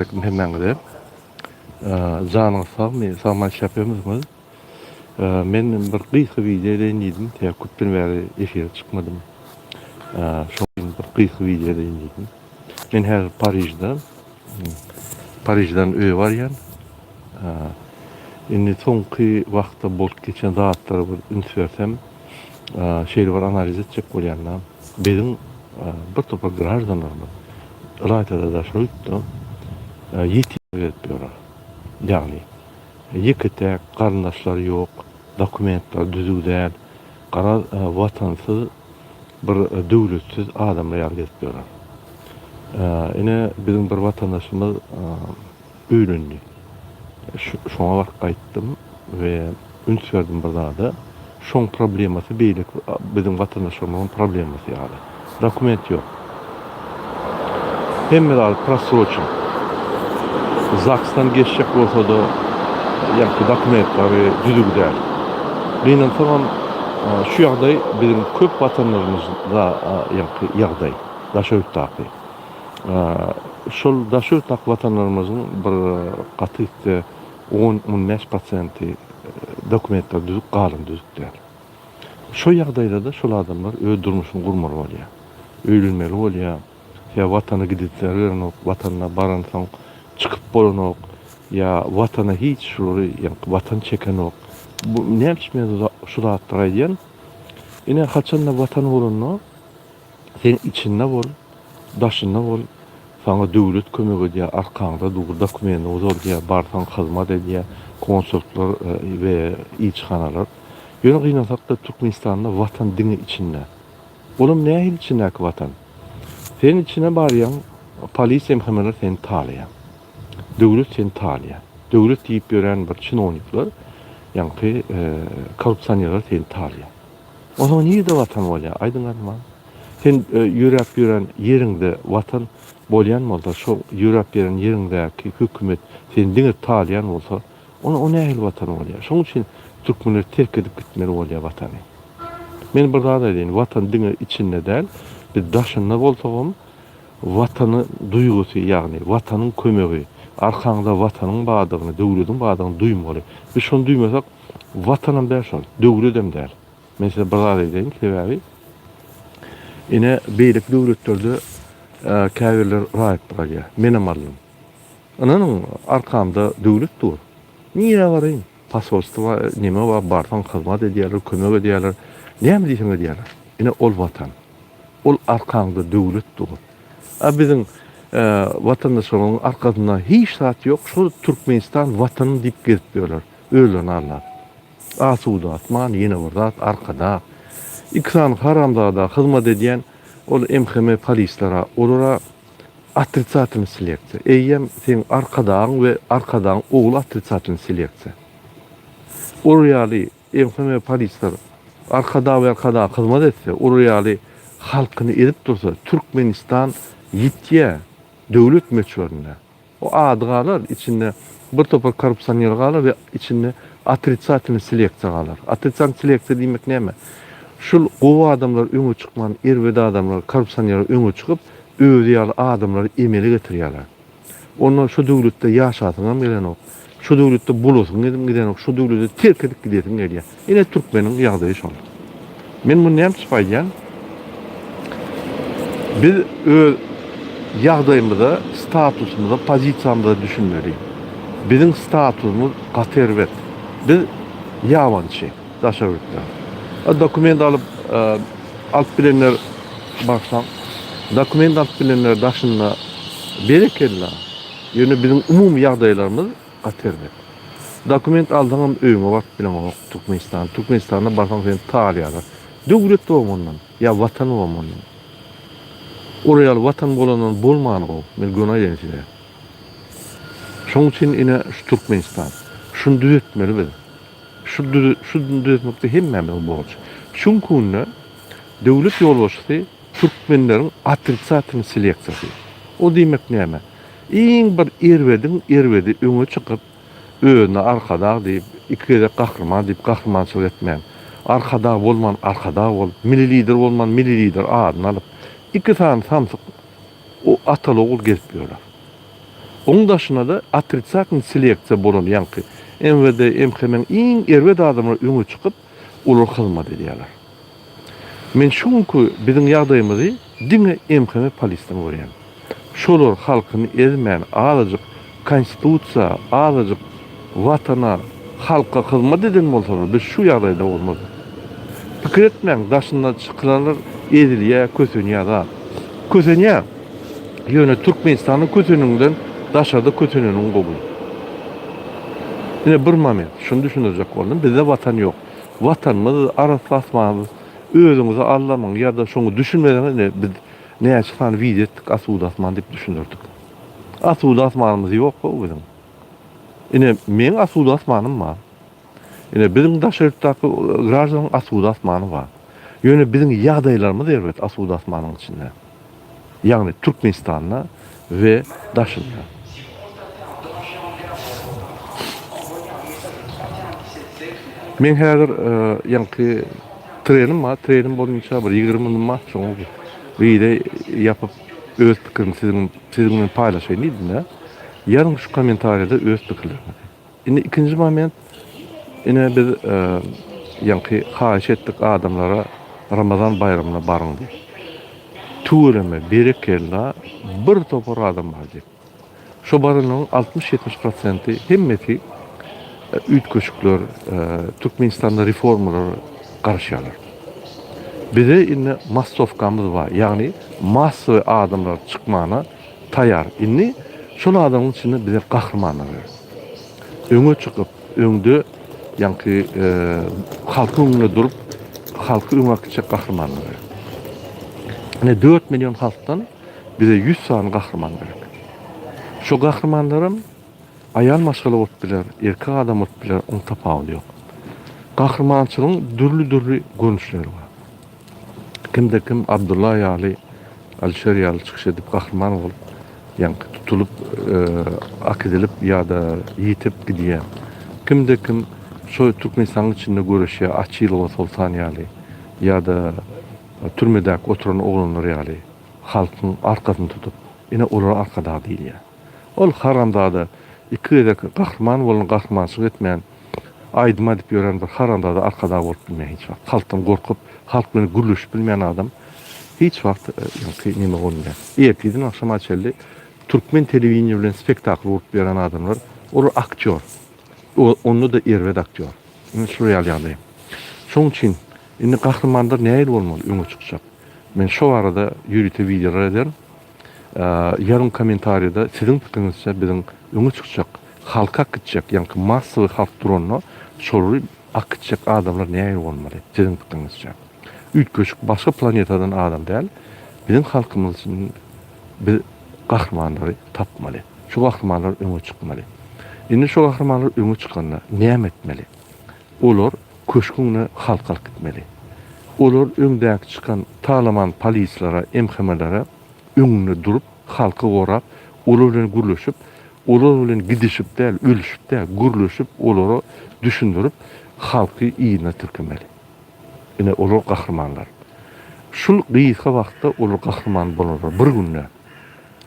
Hemen gidip, canın sağman şapyamızmız. Men bir kıyıkı videoda indiydim. Teyakkütten beri efire çıkmadım. Şoň bir kıyıkı videoda indiydim. Men her Parijdan öýe barýan. Indi soňky wagtda bolup geçen zatlary bir ünsürsem, şeýle bir analiz etjek bolýanlar. Bizim bir topar graždanlarymyz Irakda da şoýtdy. Ýetim etýär. Ýagny ýekete garyndaşlary ýok, dokumentler düzüg däl, watansyz bir döwletsiz adamlar ýaly etýär. Ine bizim bir watandaşymyz öýlendi. Şoňa bak gaýtdym we üns berdim bir zada. Şoň problemasy beýlik bizim watandaşlarymyň problemasy ýaly. Dokument ýok. Hemme de prasroçun. Zakstan geçecek bolsa da ýa-da dokumentlary düzüg däl. Beýlen soňam şu ýagdaý bizim köp watanlarymyzda ýagdaý, daşöwt taky. Şol daşöwt tak watanlarymyzyň bir gatykda 10-15% dokumentler düzüg, galyn düzüg däl. Şo ýagdaýda da şol adamlar öz durmuşyny gurmaly bolýar. Öýlenmeli bolýar. Ya watana gidipler, watana baransaň çıkıp bolanok, ya watana hiç şury, watan çekenok. Bu näme şu zatlara diýen? Ine haçanda watan bolanno, sen içinde bol, daşynda bol. Sana döwlet kömegi diýär, arkaňda dur dokument ozor diýär, barsaň hyzmat edýär, konsultlar we ilçihanalar. Ýöne gynansak da Türkmenistanda watan diňi içinde. Olam nähil içindäki watan? Sen içine barýan polis emhemeler seni taýýar. Döwlet seni taýýar. Döwlet diýip ýören bir çynonikler, ýa-ni korrupsiýonlar seni taýýar. O zaman ýerde watan bolýar? Aýdyňarmy? Sen ýörep ýören ýeriňde watan bolýan bolsa, şo ýörep ýören ýeriňdäki hökümet seni diňe taýýan bolsa, o nähil watan bolýar? Şoň üçin türkmenler terk edip gitmeli bolýar watany. Men bir zat aýdyn, watan diňe içinde däl, bir daşynda bolsagam, watany duýgusy, ýagny watanyň kömegi, arkaňda watanyň badygyny, döwletiň badygyny duýmaly. Biz şonu duýmasak, watanam däl şol, döwletem däl. Mesela bir zat aýdyn, sebäbi ine beýlik döwletlerde käbirler raýat bolýar. Menem alym. Ananyň arkamda döwlet dur. Niýe barayım? Pasportwa näme bar, barsaň hyzmat edýärler, kömek edýärler. Näme diýsen edýärler? Ine ol watan. Ol arkaňda döwlet dur. Bizim vatandaşlaryň arkasynda hiç zat ýok. Şu Türkmenistan watany diýip gelip ýörler. Öýlerini anlar. Asuda atman ýene bir zat arkada. İksan haramda hyzmat edýän ol MHM polislara, olara atritsatny selektsiýa. Eýem sen arkadaň we arkadan oğul atritsatny selektsiýa. Orýaly MHM polisler arkada we arkada hyzmat etse, orýaly halkyny edip dursa, Türkmenistan ýitýär döwlet meçhuruna. O adgalar içinde bir topar korrupsiýonlar galar we içinde atritsatny selektsiýa galar. Atritsatny selektsiýa diýmek näme? Şul gowa adamlar öňe çykman, erwede adamlar, korrupsiýonlar öňe çykyp, öýdýär adamlary emeli getirýärler. Onu şu döwletde ýaşatyňam gelenok, şu döwletde bulasyň gidenok, şu döwleti terk edip gidetiň gelýär. Ine türkmeniň ýagdaýy şol. Men bu näme çypaýan? Biz öz ýagdaýymyzda, statusymyzda, pozisiýamyzda düşünmeli. Bizim statusymyz gaterwet. Biz ýamançy, daşawutlar. Dokument alıp bilenler baksan, dokument alıp bilenler daşynda berekeller. Ýöne bizim umumy ýagdaýlarymyz gaterwet. Dokument aldyňam öýüňe bak bilen ok Türkmenistanda barsaň seni taýýarlar. Döwlet bolmandan, ýa watan bolmandan. Oraya watan bolanan bolmany o, men gona ýençiler. Şoň üçin ine şu Türkmenistan, şunu düzeltmeli biz. Şu düzeltmekde hemmemiz borç. Çünkü döwlet ýolbaşçysy türkmenleriň atritsatny selektsiýasy. O diýmek näme? Iň bir erwedi öňe çykyp, öňe arkada diýip, ikide gahrman diýip gahrmançylyk etmän. Arkada bolman, arkada bol, milli lider bolman, milli lider adyny alyp iki tane samsyk o atalı oğul gelip ýörler. Onun daşına da atritsatny seleksiýa bolan ýanky MWD, MHM'nin iň erwet adamlar öňe çykyp ular kılmadı diýerler. Men şunku biziň ýagdaýymyzy diňe MHM polisden görýän. Şolar halkyny ezmän, azyjyk konstitusiýa, azyjyk watana, halka kılma deden bolsalar, biz şu ýagdaýda bolmaz. Pikir etmäň, daşyndan çykylanlar ezilýär, kösenýär. Kösenýär. Ýöne Türkmenistanyň kösenünden daşada köseneniň gowy. Yine bir moment, şunu düşünecek oldum, bizde vatan yok. Vatanımız, araslasmamız, özümüzü anlamam ya da şunu düşünmeden biz ne açıktan video ettik, Asuud Asman deyip düşünürdük. Asuud Asmanımız yok o bizim. Yine men Asuud Asmanım var. Yine bizim daşarıptaki grajanın Asuud Asmanı var. Yine bizim ýagdaýlarymyz elbet Asuud Asmanın içinde. Yani Türkmenistan'la ve daşında. Men häzir ýanky trenim var, trenim boýunça bir 20 minut ma şoňa video ýapyp öz pikirimi siziň bilen paýlaşaýyn diýdim. Ýarın şu kommentariýada öz pikirlerimi. Indi ikinji moment ine biz ýanky haýyş etdik adamlara Ramazan bayramyna barın diýip. Tuğleme, berekella bir topar adam var diýip. Şo baranyň 60-70% hemmeti üýt köşükler, Türkmenistanda reformalar garşýarlar. Bize indi massovkamız var. Yani massawy adamlar çykmana taýar. Indi şol adamın içinde bize gahrmanlar ber. Öňe çykyp, öňde ýanky halkyň öňünde durup, halky öňe çykyp gahrmanlar ber. Ine 4 milyon halkdan bize 100 san gahrman berek. Şo gahrmanlarym ayal maşgala bolup biler, erkek adam bolup biler, onu tapagy ýok. Gahrmançylygyň dürli görnüşleri var. Kimde kim Abdullah ýaly, Alşer ýaly çykyş edip gahrman bolup, ýanky tutulup, akydılıp ýa-da ýitip gidýär. Kimde kim şo Türkmenistanyň içinde göreşýär, Açylow Sultan ýaly, ýa-da türmedäki oturan oglanlar ýaly, halkyň arkasyny tutup, ine olar arkada diýilýär. Ol haramdada iki edek gahrman bolan gahrmançylyk etmeýän, aýdyma diýip ýören bir haramdada arkada bolup bilmeýän hiç wagt. Halkdan gorkup, halk bilen gürleşip bilmeýän adam hiç wagt nime bolmaýar. Erteden akşam açyldy, Türkmen telewiziony bilen spektakl bolup beren adamlar, olar aktyor. Onu da erwet aktyor. Ine şu ýaly. Şoň üçin indi gahrmanlar näil bolmaly öňe çykjak. Men şo arada ýürüte videolar ederim. Yarım komentariyada siziň pikirinizçe biziň öňe çykjak, halka akıtjak, ýanky massawy halk duranno şoly akıtjak adamlar näil bolmaly siziň pikirinizçe. Üýt köşük başga planetadan adam däl, biziň halkymyz üçin bir gahrmanlary tapmaly. Şu gahrmanlar öňe çykmaly. Indi şu gahrmanlar öňe çykanda näme etmeli? Olar köşküňe halka gitmeli. Olar öňdäki çykan talaman polislara, MHM'lere öňünde durup, halky gorap, olar bilen gürleşip, olar bilen gidişip däl, ölüşip däl, gürleşip, olary düşündirip, halky iýine türkmeli. Ine olar gahrmanlar. Şul gyýyska wagtda olar gahrman bolarlar bir günde.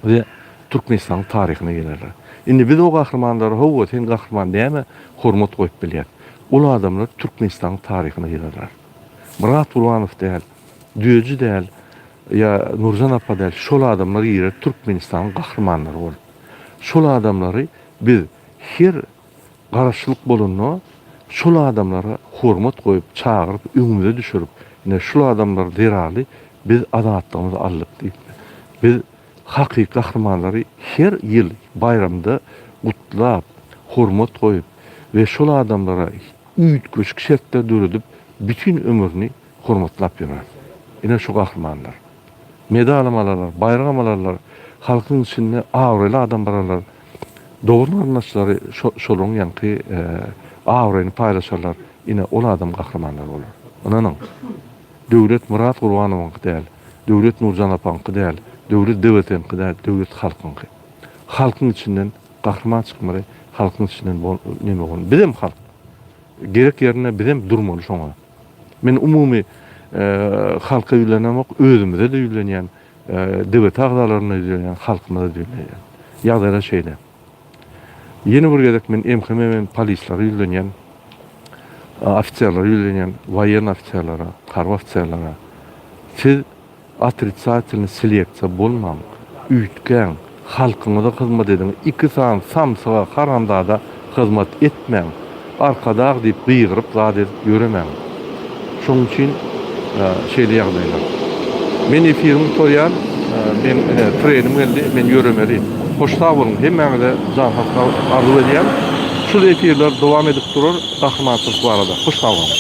We Türkmenistan taryhyna gelerler. Indi biz o gahrmanlara howat hen gahrman näme hormat goýup bilýär. Ol adamlar Türkmenistan taryhyna gelerler. Murat Urbanov däl, Düýeci däl, ya Nurjan apa däl, şol adamlar ýere Türkmenistan gahrmanlary bolup. Şol adamlary biz her garaşlyk bolanno, şol adamlara hormat goýup, çagyryp, öňüme düşürüp, ine şol adamlar derali biz adatlygymy alyp diýip. Biz hakyky gahrmanlary her ýyl bayramda gutlap, hormat goýup we şol adamlara üýt köşk şertde döredip bütün ömürni hormatlap ýörer. Ine şu gahrmanlar. Medal almalar, bayram almalar, halkyň içinde awraly adam barlar. Dogry anlaşlary şolaryň ýanky awralyny paýlaşarlar. Ine ol adam gahrmanlar bolar. Onanyň döwlet Murat Gurbanowyň däl, döwlet Nurjan apaňky däl, döwlet dewletinki däl, döwlet halkynky. Halkyň içinden gahrman çykmaly, halkyň içinden neme bolmaly. Bizim halk gerek yerine bizim durmaly şoňa. Men umumy halka ýülenemek, özümde de ýülenýän, dewlet agdalaryna ýülenýän, halkymyza ýülenýän. Ýagdaýlar şeýle. Yeni bir gezek men MHM polisler ýüzlenýän, ofisiýerler ýüzlenýän, waýen ofisiýerlere, harby ofisiýerlere siz otricательный seleksiýa bolmaň, üýtgän, halkyňyza hyzmat ediň, 2 saat samsyga karandada hyzmat etmeň, arkada diýip gyýgyryp zady ýöremeň. Şoň üçin şeýle ýagdaýlar. Men efirimi torýan, men trenim geldi, men ýöremeri. Hoş sag bolun, hemmeňize jan hakda arzu edýän. Şu efirler dowam edip durur, rahmatlyk barada. Hoş sag bolun.